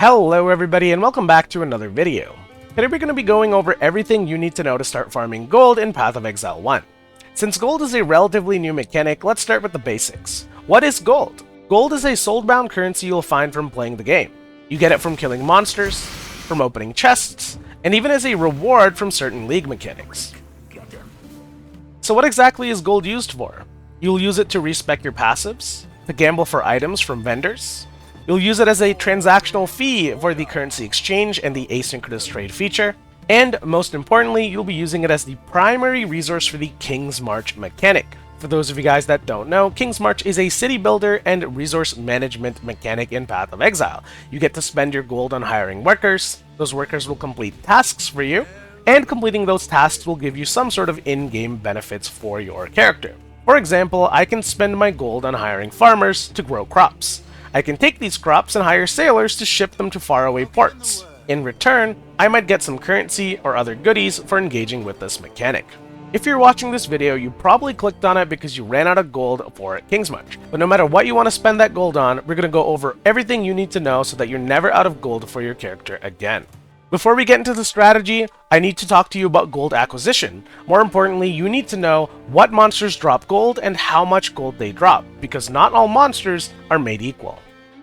Hello everybody and welcome back to another video. Today we're going to be going over everything you need to know to start farming gold in Path of Exile 1. Since gold is a relatively new mechanic, let's start with the basics. What is gold? Gold is a soul-bound currency you'll find from playing the game. You get it from killing monsters, from opening chests, and even as a reward from certain league mechanics. So what exactly is gold used for? You'll use it to respec your passives, to gamble for items from vendors. You'll use it as a transactional fee for the currency exchange and the asynchronous trade feature. And most importantly, you'll be using it as the primary resource for the King's March mechanic. For those of you guys that don't know, King's March is a city builder and resource management mechanic in Path of Exile. You get to spend your gold on hiring workers. Those workers will complete tasks for you, and completing those tasks will give you some sort of in-game benefits for your character. For example, I can spend my gold on hiring farmers to grow crops. I can take these crops and hire sailors to ship them to faraway ports. In return, I might get some currency or other goodies for engaging with this mechanic. If you're watching this video, you probably clicked on it because you ran out of gold for King's March. But no matter what you want to spend that gold on, we're going to go over everything you need to know so that you're never out of gold for your character again. Before we get into the strategy, I need to talk to you about gold acquisition. More importantly, you need to know what monsters drop gold and how much gold they drop, because not all monsters are made equal.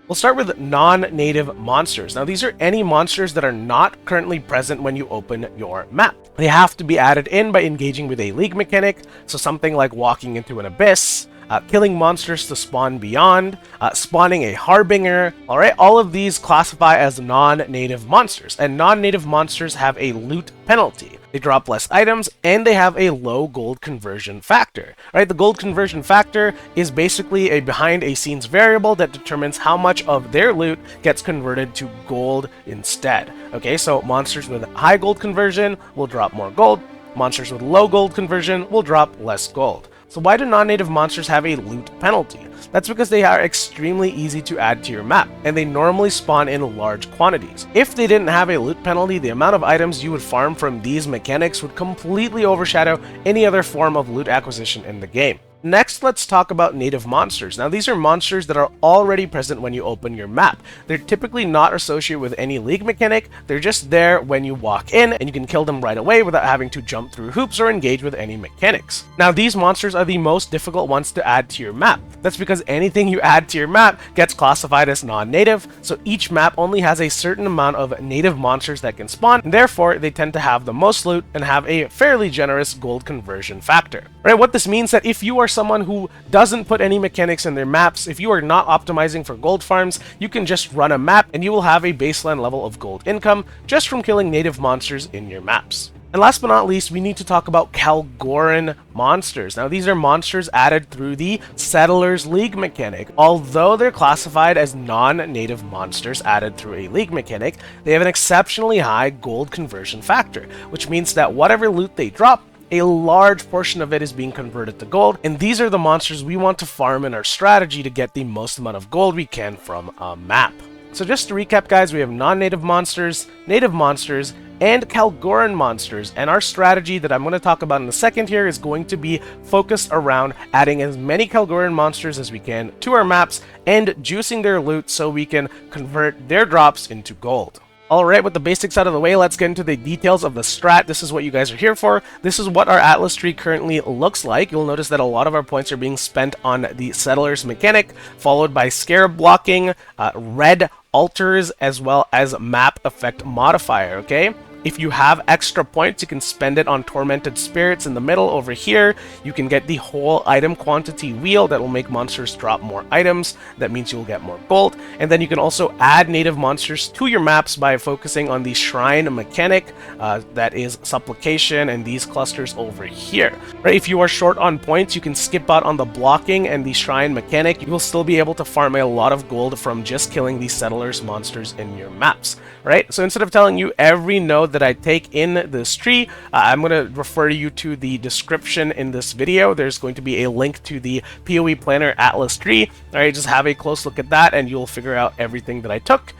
We'll start with non-native monsters. Now these are any monsters that are not currently present when you open your map. They have to be added in by engaging with a league mechanic, so something like walking into an abyss, killing monsters to spawn beyond, spawning a harbinger. Alright, all of these classify as non-native monsters, and non-native monsters have a loot penalty. They drop less items, and they have a low gold conversion factor. Right, the gold conversion factor is basically a behind-a-scenes variable that determines how much of their loot gets converted to gold instead. Okay, so monsters with high gold conversion will drop more gold, monsters with low gold conversion will drop less gold. So why do non-native monsters have a loot penalty? That's because they are extremely easy to add to your map, and they normally spawn in large quantities. If they didn't have a loot penalty, the amount of items you would farm from these mechanics would completely overshadow any other form of loot acquisition in the game. Next, let's talk about native monsters. Now, these are monsters that are already present when you open your map. They're typically not associated with any league mechanic, they're just there when you walk in, and you can kill them right away without having to jump through hoops or engage with any mechanics. Now, these monsters are the most difficult ones to add to your map. That's because anything you add to your map gets classified as non-native, so each map only has a certain amount of native monsters that can spawn, and therefore they tend to have the most loot and have a fairly generous gold conversion factor. Right, what this means that if you are someone who doesn't put any mechanics in their maps, if you are not optimizing for gold farms, you can just run a map and you will have a baseline level of gold income just from killing native monsters in your maps. And last but not least, we need to talk about Kalguuran monsters. Now, these are monsters added through the Settlers League mechanic. Although they're classified as non-native monsters added through a league mechanic, they have an exceptionally high gold conversion factor, which means that whatever loot they drop, a large portion of it is being converted to gold, and these are the monsters we want to farm in our strategy to get the most amount of gold we can from a map. So just to recap, guys, we have non-native monsters, native monsters, and Kalguuran monsters, and our strategy that I'm going to talk about in a second here is going to be focused around adding as many Kalguuran monsters as we can to our maps and juicing their loot so we can convert their drops into gold. Alright, with the basics out of the way, let's get into the details of the strat. This is what you guys are here for. This is what our Atlas tree currently looks like. You'll notice that a lot of our points are being spent on the Settlers mechanic, followed by Scarab blocking, red altars, as well as map effect modifier, okay? If you have extra points, you can spend it on Tormented Spirits in the middle over here. You can get the whole item quantity wheel that will make monsters drop more items. That means you'll get more gold. And then you can also add native monsters to your maps by focusing on the Shrine mechanic, that is Supplication, and these clusters over here. Right, if you are short on points, you can skip out on the blocking and the Shrine mechanic. You will still be able to farm a lot of gold from just killing these Settlers monsters in your maps. Right, so instead of telling you every node that I take in this tree, I'm going to refer you to the description in this video. There's going to be a link to the PoE Planner Atlas tree. Alright, just have a close look at that and you'll figure out everything that I took.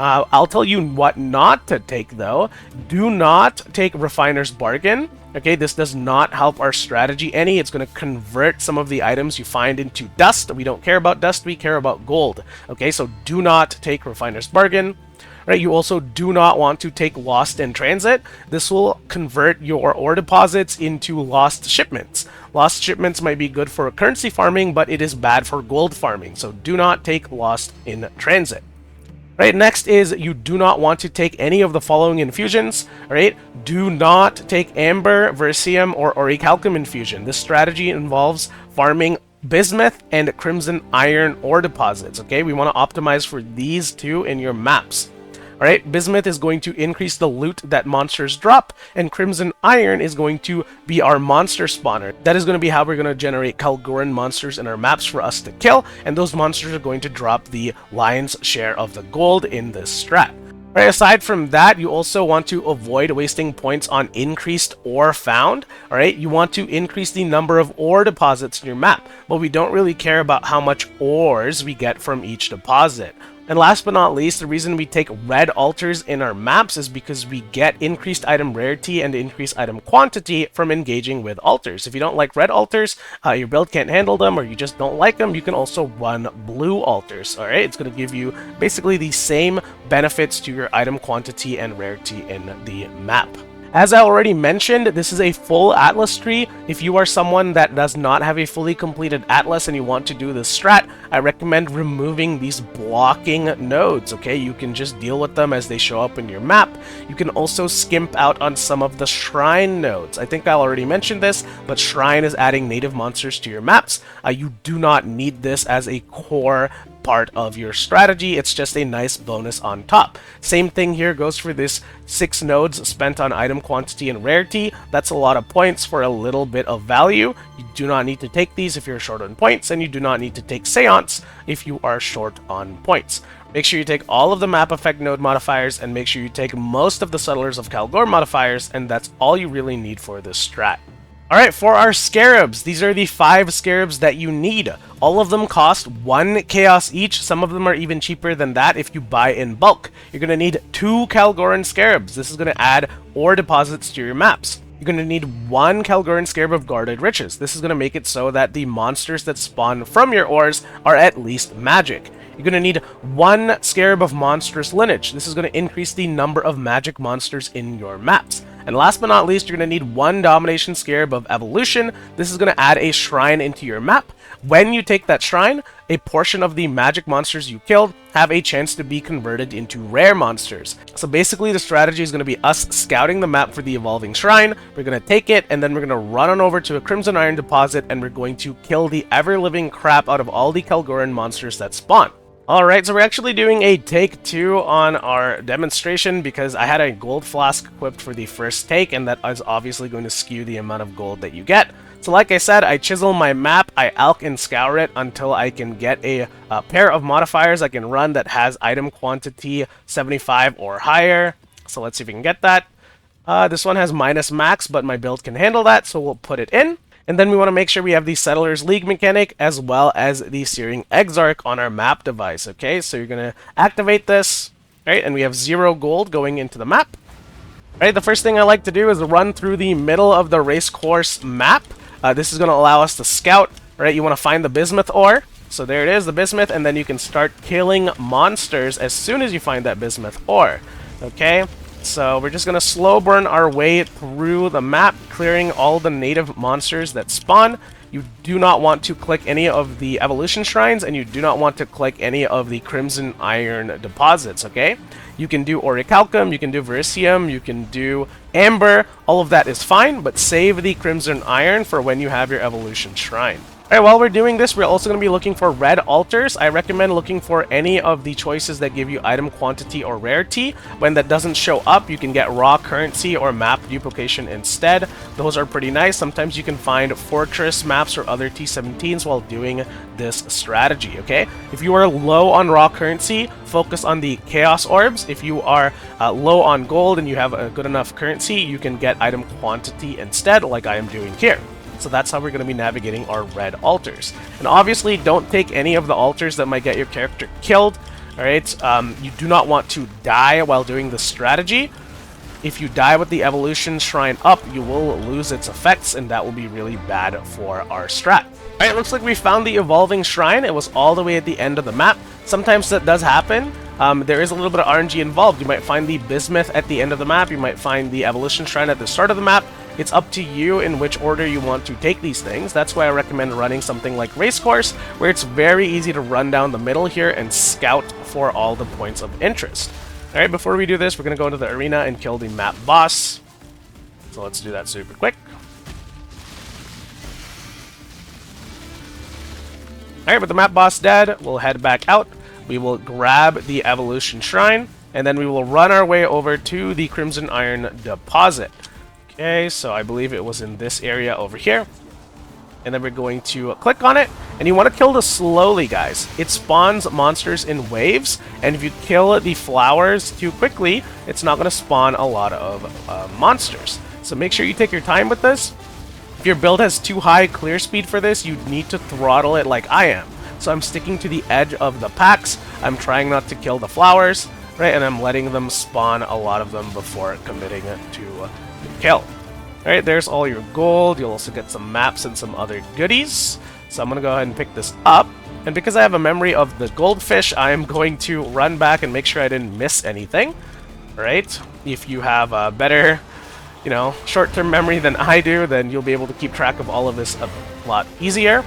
I'll tell you what not to take though. Do not take Refiner's Bargain. Okay, this does not help our strategy any. It's going to convert some of the items you find into dust. We don't care about dust, we care about gold. Okay, so do not take Refiner's Bargain. right? You also do not want to take Lost in Transit. This will convert your ore deposits into lost shipments. Lost shipments might be good for currency farming, but it is bad for gold farming, so do not take Lost in Transit. Right, next is you do not want to take any of the following infusions, right? Do not take Amber, Versium, or Orichalcum infusion. This strategy involves farming Bismuth and Crimson Iron ore deposits, okay? We want to optimize for these two in your maps. Alright, Bismuth is going to increase the loot that monsters drop, and Crimson Iron is going to be our monster spawner. That is going to be how we're going to generate Kalguuran monsters in our maps for us to kill, and those monsters are going to drop the lion's share of the gold in this strat. Right, aside from that, you also want to avoid wasting points on increased ore found. Alright, you want to increase the number of ore deposits in your map, but we don't really care about how much ores we get from each deposit. And last but not least, the reason we take red altars in our maps is because we get increased item rarity and increased item quantity from engaging with altars. If you don't like red altars, your build can't handle them, or you just don't like them, you can also run blue altars. Alright, it's going to give you basically the same benefits to your item quantity and rarity in the map. As I already mentioned, this is a full Atlas tree. If you are someone that does not have a fully completed Atlas and you want to do this strat, I recommend removing these blocking nodes, okay? You can just deal with them as they show up in your map. You can also skimp out on some of the shrine nodes. I think I already mentioned this, but shrine is adding native monsters to your maps. You do not need this as a core part of your strategy. It's just a nice bonus on top. Same thing here goes for this 6 nodes spent on item quantity and rarity. That's a lot of points for a little bit of value. You do not need to take these if you're short on points, and you do not need to take Seance if you are short on points. Make sure you take all of the map effect node modifiers, and make sure you take most of the Settlers of Kalguuran modifiers, and that's all you really need for this strat. Alright, for our Scarabs, these are the 5 Scarabs that you need. All of them cost 1 Chaos each. Some of them are even cheaper than that if you buy in bulk. You're going to need 2 Kalguuran Scarabs. This is going to add ore deposits to your maps. You're going to need 1 Kalguuran Scarab of Guarded Riches. This is going to make it so that the monsters that spawn from your ores are at least magic. You're going to need 1 Scarab of Monstrous Lineage. This is going to increase the number of magic monsters in your maps. And last but not least, you're going to need 1 Domination Scarab of Evolution. This is going to add a shrine into your map. When you take that shrine, a portion of the magic monsters you killed have a chance to be converted into rare monsters. So basically the strategy is going to be us scouting the map for the evolving shrine. We're going to take it, and then we're going to run on over to a Crimson Iron deposit, and we're going to kill the ever-living crap out of all the Kalguuran monsters that spawn. Alright, so we're actually doing a take 2 on our demonstration because I had a gold flask equipped for the first take, and that is obviously going to skew the amount of gold that you get. So like I said, I chisel my map, I alch and scour it until I can get a pair of modifiers I can run that has item quantity 75 or higher. So let's see if we can get that. This one has minus max, but my build can handle that, so we'll put it in. And then we want to make sure we have the Settlers League mechanic as well as the Searing Exarch on our map device, okay? So you're going to activate this, right? And we have 0 gold going into the map. Right, the first thing I like to do is run through the middle of the racecourse map. This is going to allow us to scout, right? You want to find the bismuth ore. So there it is, the bismuth, and then you can start killing monsters as soon as you find that bismuth ore, okay? So we're just going to slow burn our way through the map, clearing all the native monsters that spawn. You do not want to click any of the evolution shrines, and you do not want to click any of the Crimson Iron deposits, okay? You can do Orichalcum, you can do Versium, you can do Amber, all of that is fine, but save the Crimson Iron for when you have your evolution shrine. Alright, while we're doing this, we're also going to be looking for red altars. I recommend looking for any of the choices that give you item quantity or rarity. When that doesn't show up, you can get raw currency or map duplication instead. Those are pretty nice. Sometimes you can find fortress maps or other T17s while doing this strategy, okay? If you are low on raw currency, focus on the chaos orbs. If you are low on gold and you have a good enough currency, you can get item quantity instead, like I am doing here. So that's how we're going to be navigating our red altars. And obviously, don't take any of the altars that might get your character killed. Alright, you do not want to die while doing this strategy. If you die with the evolution shrine up, you will lose its effects, and that will be really bad for our strat. Alright, looks like we found the evolving shrine. It was all the way at the end of the map. Sometimes that does happen. there is a little bit of RNG involved. You might find the bismuth at the end of the map, you might find the evolution shrine at the start of the map. It's up to you in which order you want to take these things. That's why I recommend running something like Race Course, where it's very easy to run down the middle here and scout for all the points of interest. Alright, before we do this, we're going to go into the arena and kill the map boss. So let's do that super quick. Alright, with the map boss dead, we'll head back out. We will grab the evolution shrine, and then we will run our way over to the Crimson Iron deposit. Okay, so I believe it was in this area over here. And then we're going to click on it, and you want to kill this slowly, guys. It spawns monsters in waves, and if you kill the flowers too quickly, it's not going to spawn a lot of monsters. So make sure you take your time with this. If your build has too high clear speed for this, you need to throttle it like I am. So I'm sticking to the edge of the packs. I'm trying not to kill the flowers, right? And I'm letting them spawn a lot of them before committing to kill. Alright, there's all your gold. You'll also get some maps and some other goodies. So I'm going to go ahead and pick this up. And because I have a memory of the goldfish, I am going to run back and make sure I didn't miss anything. Alright, if you have a better, short-term memory than I do, then you'll be able to keep track of all of this a lot easier.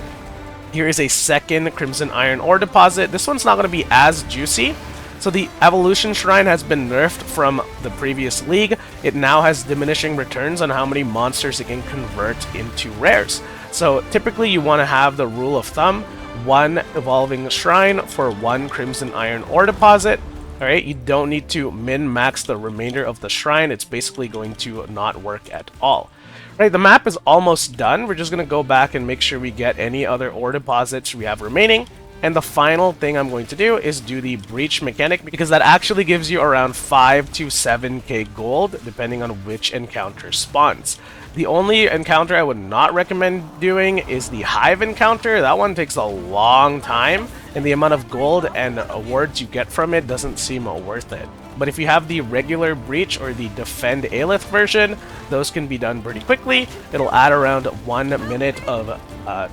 Here is a second Crimson Iron ore deposit. This one's not going to be as juicy. So the evolution shrine has been nerfed from the previous league. It now has diminishing returns on how many monsters it can convert into rares. So typically you want to have the rule of thumb, 1 evolving shrine for 1 Crimson Iron ore deposit. Alright, you don't need to min-max the remainder of the shrine. It's basically going to not work at all. Right, the map is almost done. We're just going to go back and make sure we get any other ore deposits we have remaining. And the final thing I'm going to do is do the breach mechanic, because that actually gives you around 5 to 7k gold, depending on which encounter spawns. The only encounter I would not recommend doing is the hive encounter. That one takes a long time, and the amount of gold and awards you get from it doesn't seem worth it. But if you have the regular breach or the defend Aelith version, those can be done pretty quickly. It'll add around 1 minute of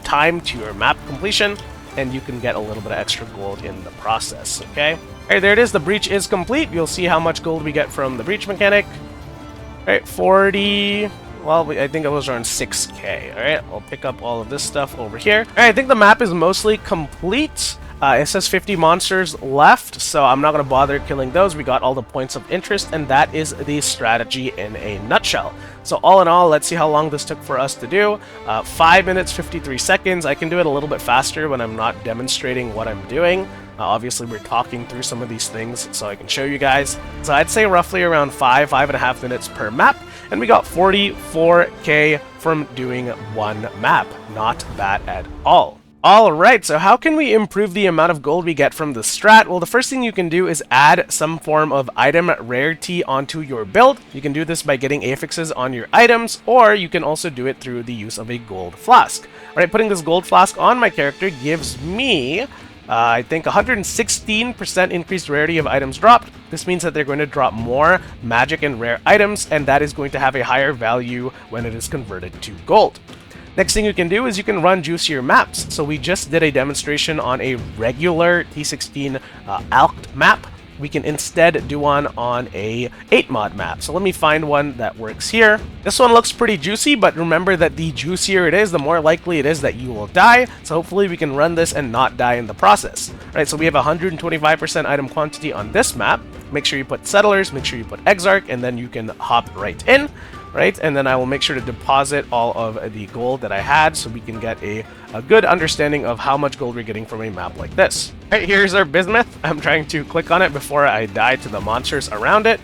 time to your map completion, and you can get a little bit of extra gold in the process, okay? Alright, there it is. The breach is complete. You'll see how much gold we get from the breach mechanic. Alright, 40... Well, I think it was around 6k. Alright, I'll pick up all of this stuff over here. Alright, I think the map is mostly complete. It says 50 monsters left, so I'm not going to bother killing those. We got all the points of interest, and that is the strategy in a nutshell. So all in all, let's see how long this took for us to do. 5 minutes, 53 seconds. I can do it a little bit faster when I'm not demonstrating what I'm doing. Obviously, we're talking through some of these things so I can show you guys. So I'd say roughly around 5.5 minutes per map, and we got 44k from doing one map. Not bad at all. Alright, so how can we improve the amount of gold we get from the strat? Well, the first thing you can do is add some form of item rarity onto your build. You can do this by getting affixes on your items, or you can also do it through the use of a gold flask. Alright, putting this gold flask on my character gives me, I think, 116% increased rarity of items dropped. This means that they're going to drop more magic and rare items, and that is going to have a higher value when it is converted to gold. Next thing you can do is you can run juicier maps. So we just did a demonstration on a regular T16 Alked map. We can instead do one on a 8-mod map. So let me find one that works here. This one looks pretty juicy, but remember that the juicier it is, the more likely it is that you will die. So hopefully we can run this and not die in the process. Right, so we have 125% item quantity on this map. Make sure you put settlers, make sure you put Exarch, and then you can hop right in. Right, and then I will make sure to deposit all of the gold that I had so we can get a good understanding of how much gold we're getting from a map like this. Right, here's our bismuth. I'm trying to click on it before I die to the monsters around it.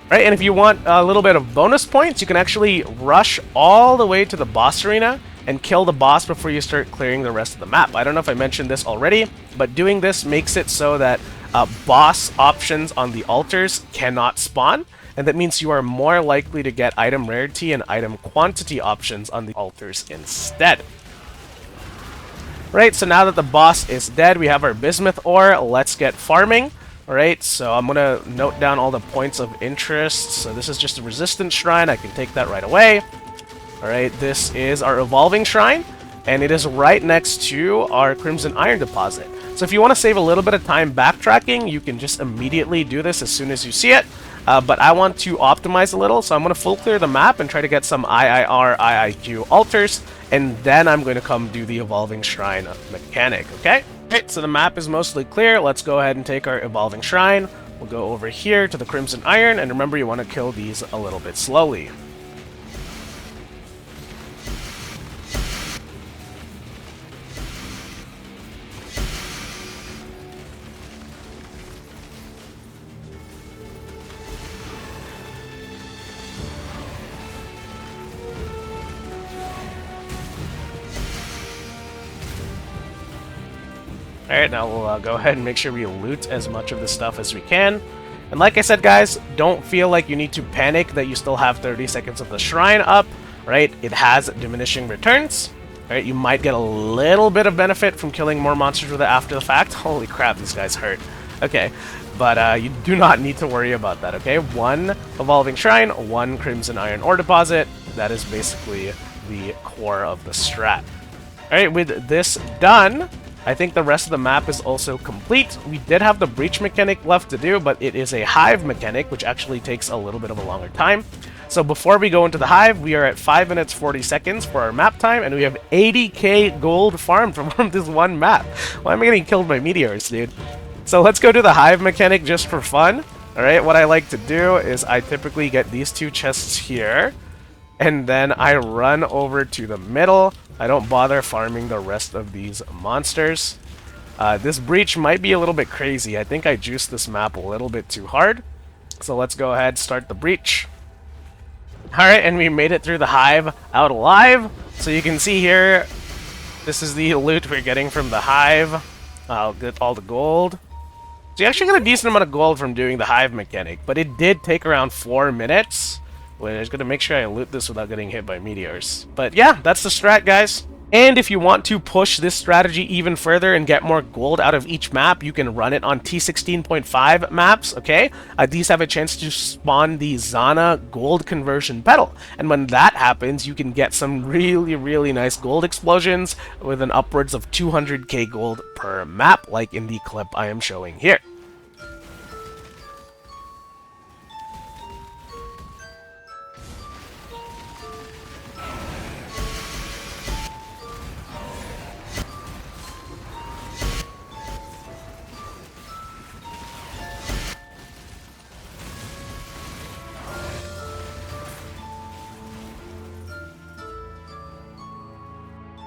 Right, and if you want a little bit of bonus points, you can actually rush all the way to the boss arena and kill the boss before you start clearing the rest of the map. I don't know if I mentioned this already, but doing this makes it so that boss options on the altars cannot spawn. And that means you are more likely to get item rarity and item quantity options on the altars instead. Right, so now that the boss is dead, we have our bismuth ore. Let's get farming. Alright, so I'm going to note down all the points of interest. So this is just a resistance shrine. I can take that right away. Alright, this is our evolving shrine, and it is right next to our Crimson Iron deposit. So if you want to save a little bit of time backtracking, you can just immediately do this as soon as you see it. But I want to optimize a little, so I'm going to full clear the map and try to get some IIR, IIQ altars, and then I'm going to come do the Evolving Shrine mechanic, okay? Okay, so the map is mostly clear. Let's go ahead and take our Evolving Shrine. We'll go over here to the Crimson Iron, and remember you want to kill these a little bit slowly. Alright, now we'll go ahead and make sure we loot as much of the stuff as we can. And like I said, guys, don't feel like you need to panic that you still have 30 seconds of the shrine up, right? It has diminishing returns, right? You might get a little bit of benefit from killing more monsters with it after the fact. Holy crap, these guys hurt. Okay, but you do not need to worry about that, okay? 1 Evolving Shrine, 1 Crimson Iron Ore Deposit. That is basically the core of the strat. Alright, with this done, I think the rest of the map is also complete. We did have the breach mechanic left to do, but it is a hive mechanic, which actually takes a little bit of a longer time. So before we go into the hive, we are at 5 minutes 40 seconds for our map time, and we have 80k gold farmed from this one map. Why am I getting killed by meteors, dude? So let's go do the hive mechanic just for fun. Alright, what I like to do is I typically get these 2 chests here, and then I run over to the middle. I don't bother farming the rest of these monsters. This breach might be a little bit crazy. I think I juiced this map a little bit too hard. So let's go ahead and start the breach. Alright, and we made it through the hive out alive. So you can see here, this is the loot we're getting from the hive. I'll get all the gold. So you actually get a decent amount of gold from doing the hive mechanic, but it did take around 4 minutes. Wait, I was gonna make sure I loot this without getting hit by meteors. But yeah, that's the strat, guys. And if you want to push this strategy even further and get more gold out of each map, you can run it on T16.5 maps, okay? These have a chance to spawn the Zana gold conversion pedal. And when that happens, you can get some really, really nice gold explosions with an upwards of 200k gold per map, like in the clip I am showing here.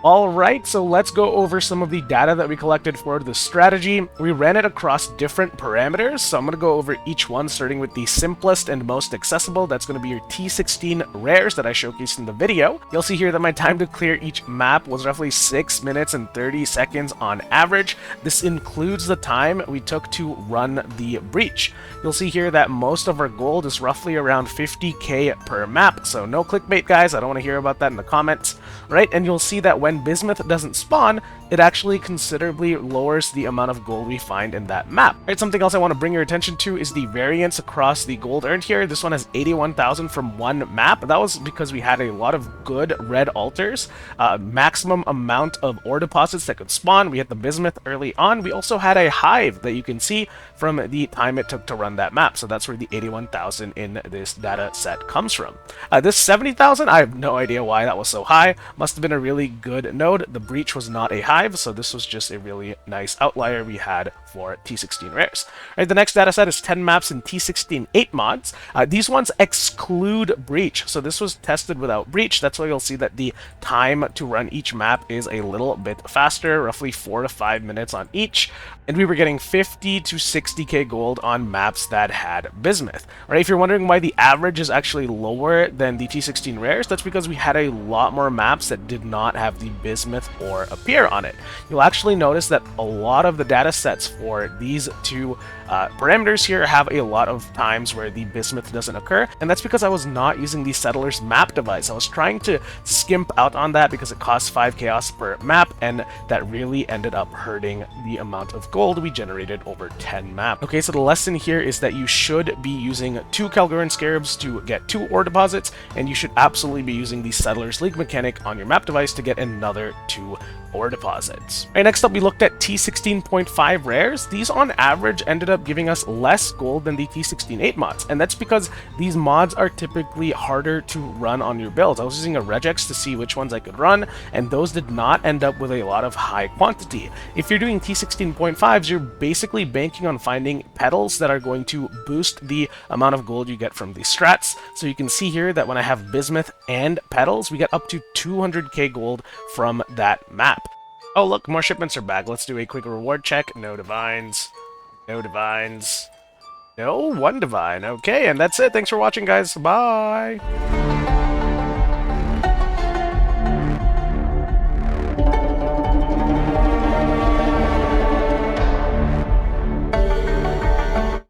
Alright, so let's go over some of the data that we collected for the strategy. We ran it across different parameters, so I'm going to go over each one, starting with the simplest and most accessible. That's going to be your T16 Rares that I showcased in the video. You'll see here that my time to clear each map was roughly 6 minutes and 30 seconds on average. This includes the time we took to run the breach. You'll see here that most of our gold is roughly around 50k per map, so no clickbait, guys. I don't want to hear about that in the comments, right? And you'll see that when Bismuth doesn't spawn, it actually considerably lowers the amount of gold we find in that map. Right, something else I want to bring your attention to is the variance across the gold earned here. This one has 81,000 from one map. That was because we had a lot of good red altars, maximum amount of ore deposits that could spawn. We had the Bismuth early on. We also had a hive that you can see from the time it took to run that map. So that's where the 81,000 in this data set comes from. This 70,000, I have no idea why that was so high. Must have been a really good node. The breach was not a hive, so this was just a really nice outlier we had for T16 Rares. Right, the next data set is 10 maps in T16 8 mods. These ones exclude breach, so this was tested without breach. That's why you'll see that the time to run each map is a little bit faster, roughly 4 to 5 minutes on each. And we were getting 50 to 60k gold on maps that had Bismuth. Right, if you're wondering why the average is actually lower than the T16 Rares, that's because we had a lot more maps that did not have the Bismuth ore appear on it. You'll actually notice that a lot of the data sets for these two parameters here have a lot of times where the Bismuth doesn't occur, and that's because I was not using the Settler's map device. I was trying to skimp out on that because it costs 5 chaos per map, and that really ended up hurting the amount of gold we generated over 10 maps. Okay, so the lesson here is that you should be using 2 Kalguuran Scarabs to get 2 ore deposits, and you should absolutely be using the Settler's League mechanic on your map device to get a another 2 ore deposits. Alright, next up we looked at T16.5 rares. These on average ended up giving us less gold than the T16.8 mods, and that's because these mods are typically harder to run on your builds. I was using a regex to see which ones I could run, and those did not end up with a lot of high quantity. If you're doing T16.5s, you're basically banking on finding petals that are going to boost the amount of gold you get from these strats. So you can see here that when I have bismuth and petals, we get up to 200k gold from that map. Oh look, more shipments are back. Let's do a quick reward check. No divines. No divines. No, one divine. Okay, and that's it. Thanks for watching, guys. Bye!